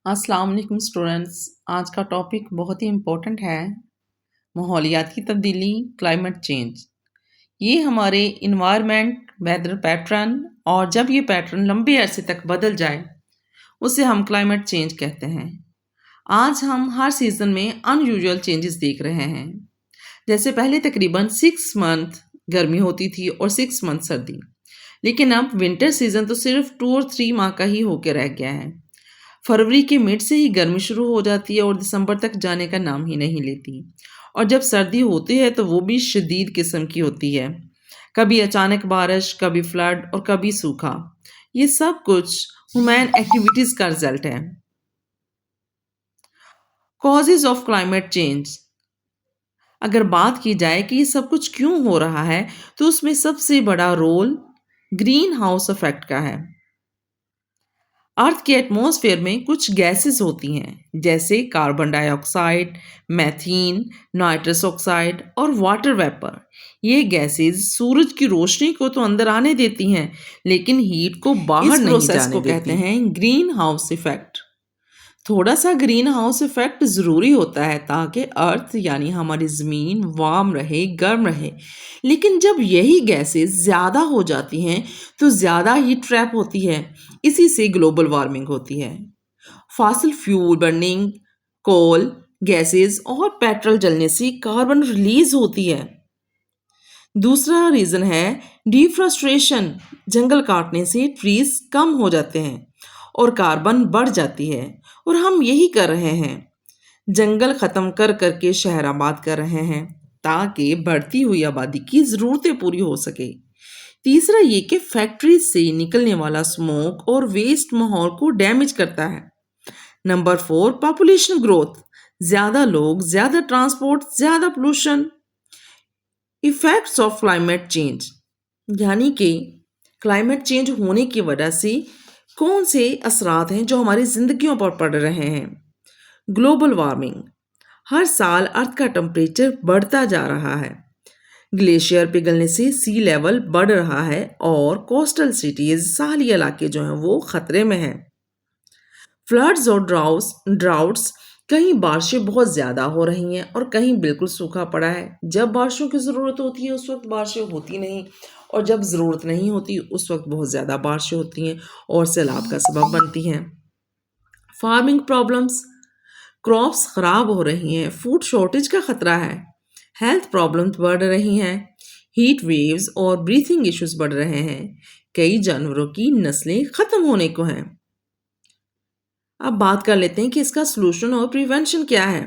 अस्सलाम वालेकुम स्टूडेंट्स। आज का टॉपिक बहुत ही इम्पोर्टेंट है। माहौलियाती तब्दीली, क्लाइमेट चेंज। ये हमारे इन्वायरमेंट, वेदर पैटर्न, और जब ये पैटर्न लंबे अरसे तक बदल जाए उसे हम क्लाइमेट चेंज कहते हैं। आज हम हर सीज़न में अनयूजुअल चेंजेस देख रहे हैं। जैसे पहले तकरीबन 6 मंथ गर्मी होती थी और 6 मंथ सर्दी, लेकिन अब विंटर सीज़न तो सिर्फ 2 और 3 माह का ही होकर रह गया है। फरवरी के मिड से ही गर्मी शुरू हो जाती है और दिसंबर तक जाने का नाम ही नहीं लेती। और जब सर्दी होती है तो वो भी शदीद किस्म की होती है। कभी अचानक बारिश, कभी फ्लड और कभी सूखा। ये सब कुछ ह्यूमन एक्टिविटीज़ का रिजल्ट है। Causes of climate change. अगर बात की जाए कि ये सब कुछ क्यों हो रहा है, तो उसमें सबसे बड़ा रोल ग्रीन हाउस इफेक्ट का है। अर्थ के एटमॉस्फेयर में कुछ गैसेस होती हैं, जैसे carbon dioxide, methane, nitrous oxide और वाटर वेपर। ये गैसेस सूरज की रोशनी को तो अंदर आने देती हैं, लेकिन हीट को बाहर नहीं जाने देती। इस प्रोसेस को कहते हैं ग्रीन हाउस इफेक्ट। थोड़ा सा ग्रीन हाउस इफेक्ट ज़रूरी होता है ताकि अर्थ यानी हमारी ज़मीन वार्म रहे, गर्म रहे। लेकिन जब यही गैसेस ज़्यादा हो जाती हैं तो ज़्यादा हीट ट्रैप होती है। इसी से ग्लोबल वार्मिंग होती है। फॉसिल फ्यूल बर्निंग, कोल, गैसेस और पेट्रोल जलने से कार्बन रिलीज होती है। दूसरा रीज़न है डिफॉरेस्टेशन। जंगल काटने से ट्रीज कम हो जाते हैं और कार्बन बढ़ जाती है, और हम यही कर रहे हैं। जंगल ख़त्म कर करके शहर आबाद कर रहे हैं ताकि बढ़ती हुई आबादी की ज़रूरतें पूरी हो सके। तीसरा ये कि फैक्ट्रीज से निकलने वाला स्मोक और वेस्ट माहौल को डैमेज करता है। Number 4, population growth. ज़्यादा लोग, ज़्यादा ट्रांसपोर्ट, ज़्यादा pollution. Effects of climate change, यानी कि क्लाइमेट चेंज होने की वजह से कौन से असरात हैं जो हमारी ज़िंदगियों पर पड़ रहे हैं। Global warming. हर साल अर्थ का टेम्परेचर बढ़ता जा रहा है। ग्लेशियर पिघलने से सी लेवल बढ़ रहा है और कोस्टल सिटीज़, साहली इलाके जो हैं वो ख़तरे में हैं। फ्लड्स और ड्राउट्स। कहीं बारिशें बहुत ज़्यादा हो रही हैं और कहीं बिल्कुल सूखा पड़ा है। जब बारिशों की ज़रूरत होती है उस वक्त बारिशें होती नहीं, और जब ज़रूरत नहीं होती उस वक्त बहुत ज़्यादा बारिशें होती हैं और सैलाब का सबब बनती हैं। Farming problems. क्रॉप्स ख़राब हो रही हैं, फूड शॉर्टेज का ख़तरा है, हेल्थ प्रॉब्लम्स बढ़ रही हैं, हीट वेव्स और ब्रीथिंग इश्यूज बढ़ रहे हैं। कई जानवरों की नस्लें ख़त्म होने को हैं। अब बात कर लेते हैं कि इसका सलूशन और प्रिवेंशन क्या है।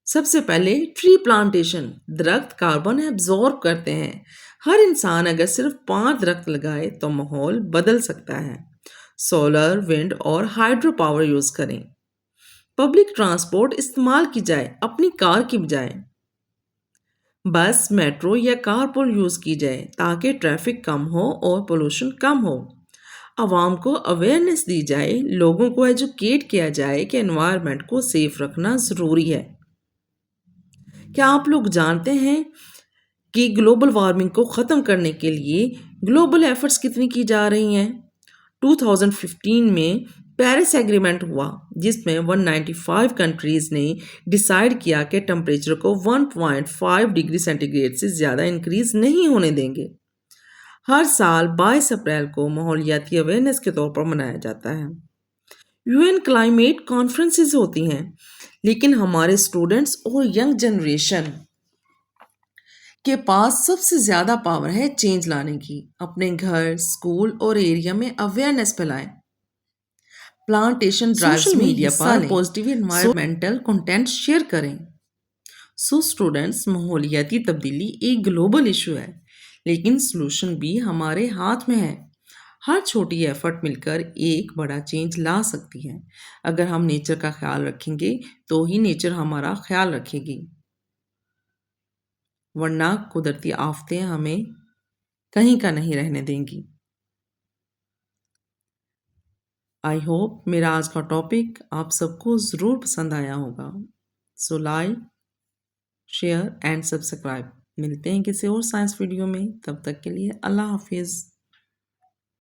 सबसे पहले ट्री प्लांटेशन। दरख्त कार्बन एब्जॉर्ब करते हैं। हर इंसान अगर सिर्फ 5 दरख्त लगाए तो माहौल बदल सकता है। सोलर, विंड और हाइड्रो पावर यूज़ करें। पब्लिक ट्रांसपोर्ट इस्तेमाल की जाए अपनी कार की बजाय। बस, मेट्रो या कारपूल यूज़ की जाए ताकि ट्रैफिक कम हो और पोल्यूशन कम हो। आवाम को अवेयरनेस दी जाए, लोगों को एजुकेट किया जाए कि एनवायरनमेंट को सेफ रखना ज़रूरी है। क्या आप लोग जानते हैं कि ग्लोबल वार्मिंग को ख़त्म करने के लिए ग्लोबल एफर्ट्स कितनी की जा रही हैं? 2015 में पेरिस एग्रीमेंट हुआ, जिसमें 195 कंट्रीज़ ने डिसाइड किया कि टेम्परेचर को 1.5 डिग्री सेंटीग्रेड से ज़्यादा इंक्रीज़ नहीं होने देंगे। हर साल 22 अप्रैल को माहौलियाती अवेयरनेस के तौर पर मनाया जाता है। यूएन क्लाइमेट कॉन्फ्रेंसेस होती हैं, लेकिन हमारे स्टूडेंट्स और यंग जनरेशन के पास सबसे ज़्यादा पावर है चेंज लाने की। अपने घर, स्कूल और एरिया में अवेयरनेस फैलाएं। प्लांटेशन ड्राइव्स सोशल मीडिया पर पॉजिटिव एनवायरमेंटल कंटेंट शेयर करें। सो स्टूडेंट्स, माहौलियाती तब्दीली एक ग्लोबल इशू है, लेकिन सलूशन भी हमारे हाथ में है। हर छोटी एफर्ट मिलकर एक बड़ा चेंज ला सकती है। अगर हम नेचर का ख्याल रखेंगे तो ही नेचर हमारा ख्याल रखेगी, वरना कुदरती आफतें हमें कहीं का नहीं रहने देंगी। आई होप मेरा आज का टॉपिक आप सबको ज़रूर पसंद आया होगा। So like, share and subscribe. मिलते हैं किसी और साइंस वीडियो में, तब तक के लिए अल्लाह हाफिज़।